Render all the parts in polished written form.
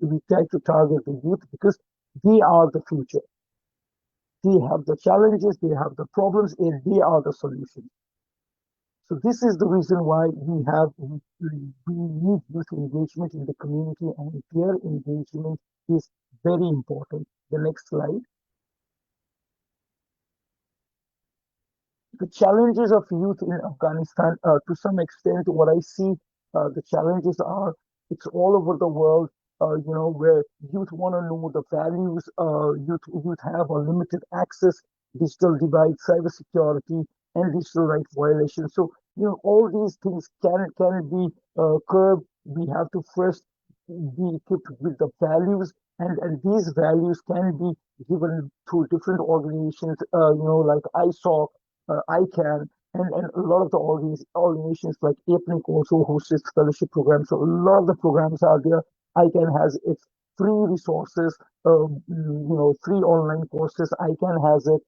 we try to target the youth because they are the future. They have the challenges, they have the problems, and they are the solutions. So this is the reason why we need youth engagement in the community, and peer engagement is very important. The next slide. The challenges of youth in Afghanistan, to some extent, what I see, the challenges are it's all over the world. Where youth want to know the values. Youth have a limited access, digital divide, cybersecurity, and digital rights violations. So all these things can be curbed. We have to first be equipped with the values, and these values can be given through different organizations. Like ISOC, ICANN, and a lot of the organizations like APNIC also hosts its fellowship program. So a lot of the programs are there. ICANN has its free resources, free online courses. ICANN has it.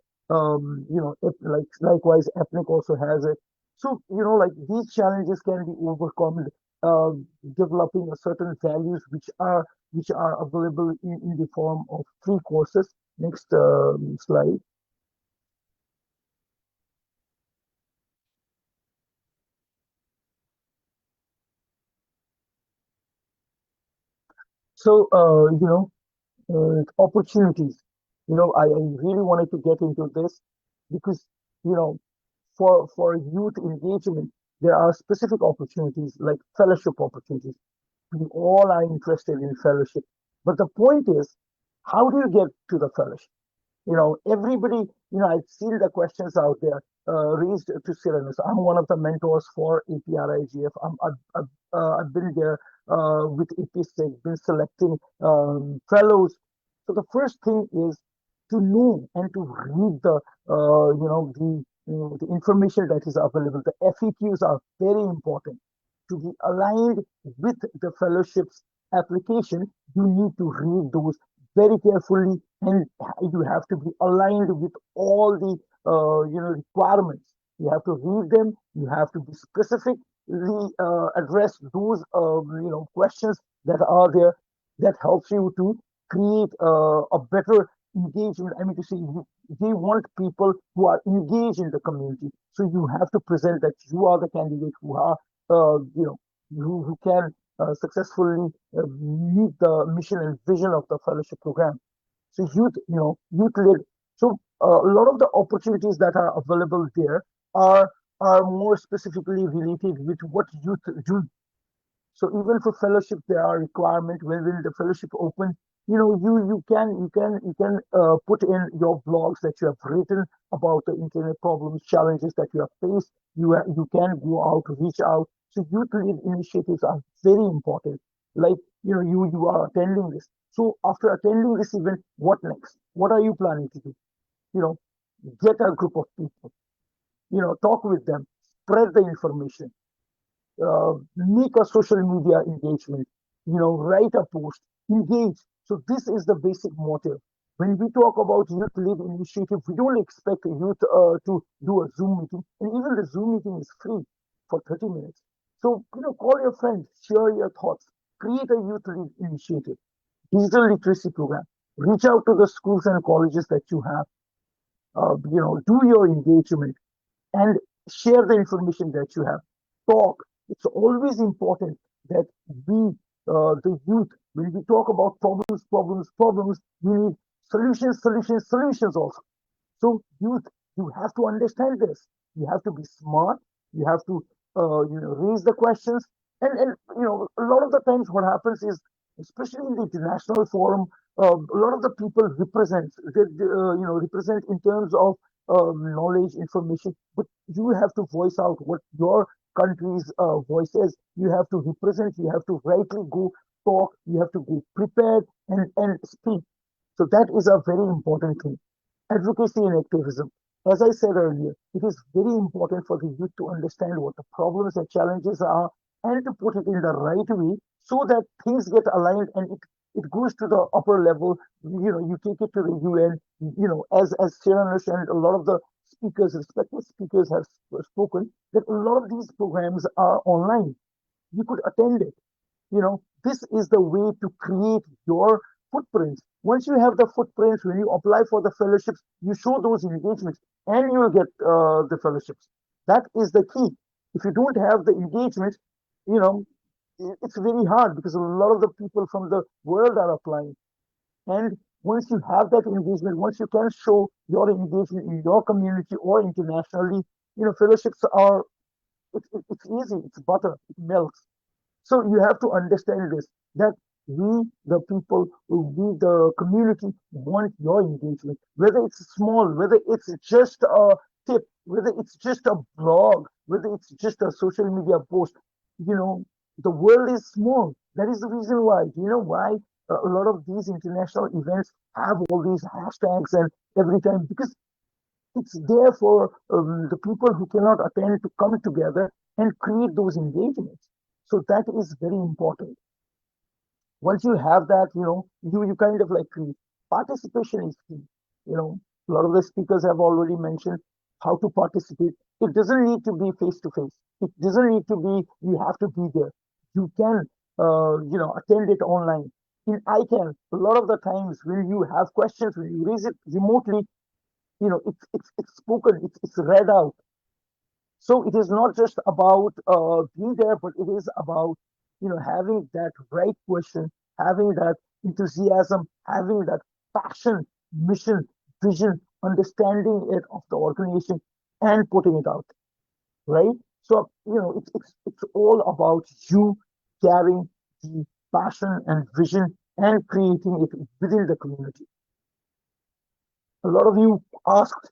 Likewise, APNIC also has it. So like these challenges can be overcome. Uh, Developing a certain values which are available in the form of free courses. Next slide. So, opportunities. I really wanted to get into this because, you know, for youth engagement, there are specific opportunities like fellowship opportunities. We all are interested in fellowship. But the point is, how do you get to the fellowship? Everybody, I've seen the questions out there raised to Cyranus. I'm one of the mentors for APRIGF. I've been there with APSEC, been selecting fellows. So the first thing is to know and to read the information that is available. The FAQs are very important. To be aligned with the fellowship's application, you need to read those very carefully, and you have to be aligned with all the requirements. You have to read them. You have to be specifically address those questions that are there. That helps you to create a better engagement. I mean to say, they want people who are engaged in the community. So you have to present that you are the candidate who are who can successfully meet the mission and vision of the fellowship program. So youth led. So a lot of the opportunities that are available there are are more specifically related with what youth do. So even for fellowship, there are requirements when the fellowship open. You can put in your blogs that you have written about the internet problems, challenges that you have faced. You can go out, reach out. So youth led initiatives are very important. Like you are attending this. So after attending this event, what next? What are you planning to do? You know, get a group of people. Talk with them, spread the information, make a social media engagement, write a post, engage. So this is the basic motive. When we talk about youth lead initiative, we don't expect youth to do a Zoom meeting, and even the Zoom meeting is free for 30 minutes. So call your friends, share your thoughts, create a youth lead initiative, digital literacy program, reach out to the schools and colleges that you have, do your engagement and share the information that you have. Talk. It's always important that we, the youth, when we talk about problems, we need solutions also. So youth, you have to understand this. You have to be smart. You have to, raise the questions. And a lot of the times what happens is, especially in the international forum, a lot of the people represent in terms of knowledge, information, but you have to voice out what your country's voice is. You have to represent, you have to rightly go talk, you have to go prepared and speak. So that is a very important thing. Advocacy and activism. As I said earlier, it is very important for the youth to understand what the problems and challenges are and to put it in the right way so that things get aligned and it goes to the upper level. You take it to the UN, as Shiranush and a lot of the speakers, respected speakers have spoken, that a lot of these programs are online. You could attend it. This is the way to create your footprints. Once you have the footprints, when you apply for the fellowships, you show those engagements and you will get the fellowships. That is the key. If you don't have the engagement, you know, it's very hard because a lot of the people from the world are applying. And once you have that engagement, once you can show your engagement in your community or internationally, fellowships are, it's easy, it's butter, it melts. So you have to understand this, that we, the people, we, the community, want your engagement, whether it's small, whether it's just a tip, whether it's just a blog, whether it's just a social media post. You know, the world is small. That is the reason why. Do you know why a lot of these international events have all these hashtags and every time? Because it's there for the people who cannot attend to come together and create those engagements. So that is very important. Once you have that, you kind of like create. Participation is key. You know, a lot of the speakers have already mentioned how to participate. It doesn't need to be face to face. It doesn't need to be, you have to be there. You can, attend it online. In ICANN, a lot of the times when you have questions, when you raise it remotely, it's spoken, it's read out. So it is not just about being there, but it is about having that right question, having that enthusiasm, having that passion, mission, vision, understanding it of the organization, and putting it out, right? So it's all about you carrying the passion and vision and creating it within the community. A lot of you asked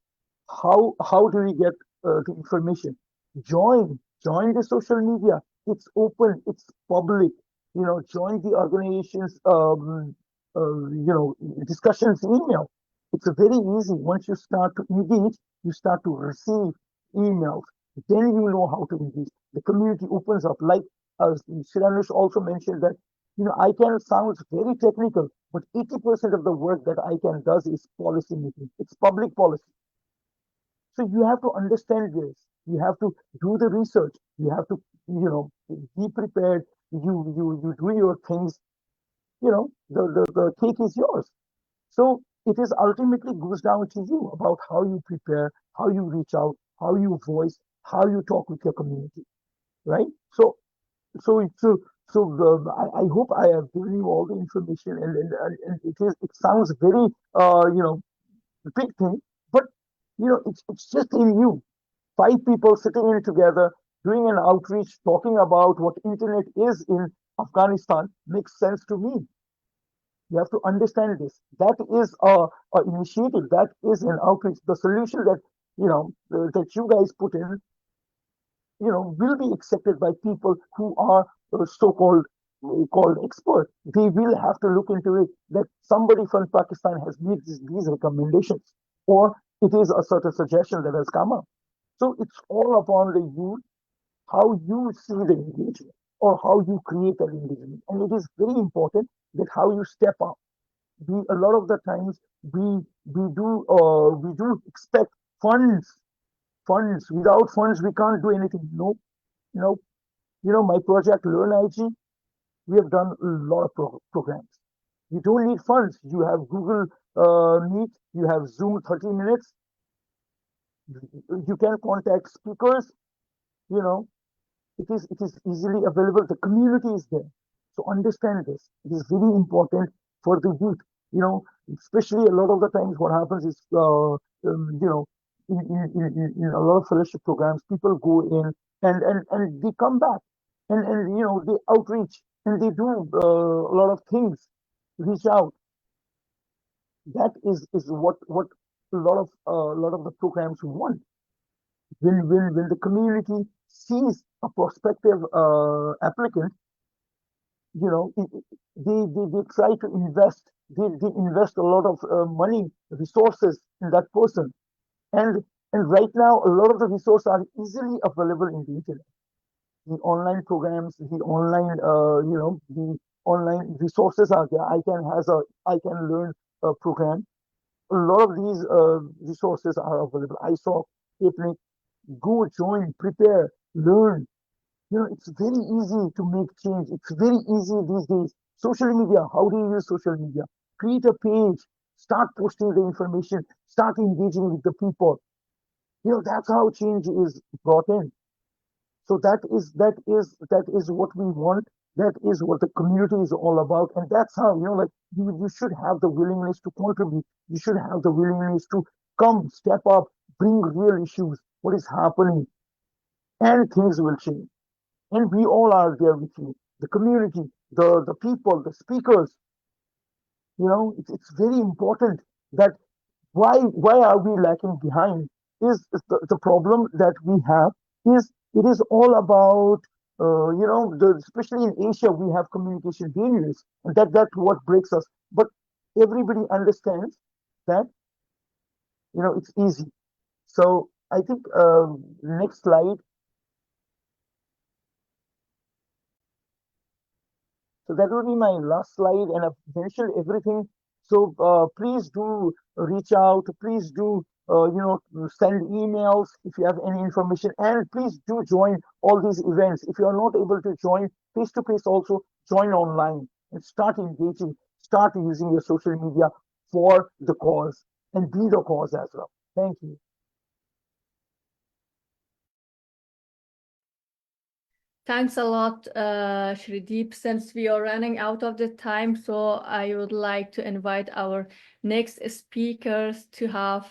how do we get the information? Join the social media. It's open, it's public. Join the organization's discussions email. It's very easy. Once you start to engage, you start to receive emails. Then you know how to engage. The community opens up. Like Shiranush also mentioned that ICANN sounds very technical, but 80% of the work that ICANN does is policy making. It's public policy. So you have to understand this. You have to do the research. You have to, be prepared. You do your things. The cake is yours. So it is ultimately goes down to you about how you prepare, how you reach out, how you voice, how you talk with your community, right? So I hope I have given you all the information, and it sounds very big thing, but it's just in you. Five people sitting in together, doing an outreach, talking about what internet is in Afghanistan makes sense to me. You have to understand this. That is a initiative. That is an outreach. The solution that that you guys put in, will be accepted by people who are so-called called expert. They will have to look into it that somebody from Pakistan has made these recommendations, or it is a sort of suggestion that has come up. So it's all upon the youth, how you see the engagement or how you create that engagement. And it is very important that how you step up. We a lot of the times we do expect funds. Funds. Without funds we can't do anything. No, no. My project Learn IG, we have done a lot of programs. You don't need funds. You have Google Meet, you have Zoom 30 minutes. You can contact speakers. You know, it is easily available. The community is there. So understand this. It is very important for the youth. Especially a lot of the times what happens is, in a lot of fellowship programs, people go in and they come back and they outreach and they do a lot of things, reach out. That is what a lot of the programs want. When the community sees a prospective applicant, they try to invest. They invest a lot of money, resources in that person. And right now, a lot of the resources are easily available in the internet. The online programs, the online resources are there. I can learn program. A lot of these resources are available. I saw Technic, go join, prepare, learn. It's very easy to make change. It's very easy these days. Social media, how do you use social media? Create a page, start posting the information, start engaging with the people. That's how change is brought in. So that is what we want. That is what the community is all about. And that's how, like you should have the willingness to contribute. You should have the willingness to come, step up, bring real issues, what is happening, and things will change. And we all are there with you. The community, the people, the speakers, it's very important that why are we lacking behind is the problem that we have is it is all about especially in Asia we have communication barriers, and that's what breaks us. But everybody understands that it's easy. So I think next slide. So that will be my last slide, and I've mentioned everything. So please do reach out. Please do send emails if you have any information, and please do join all these events. If you are not able to join face to face, also join online and start engaging. Start using your social media for the cause and be the cause as well. Thank you. Thanks a lot, Shreedeep. Since we are running out of the time, so I would like to invite our next speakers to have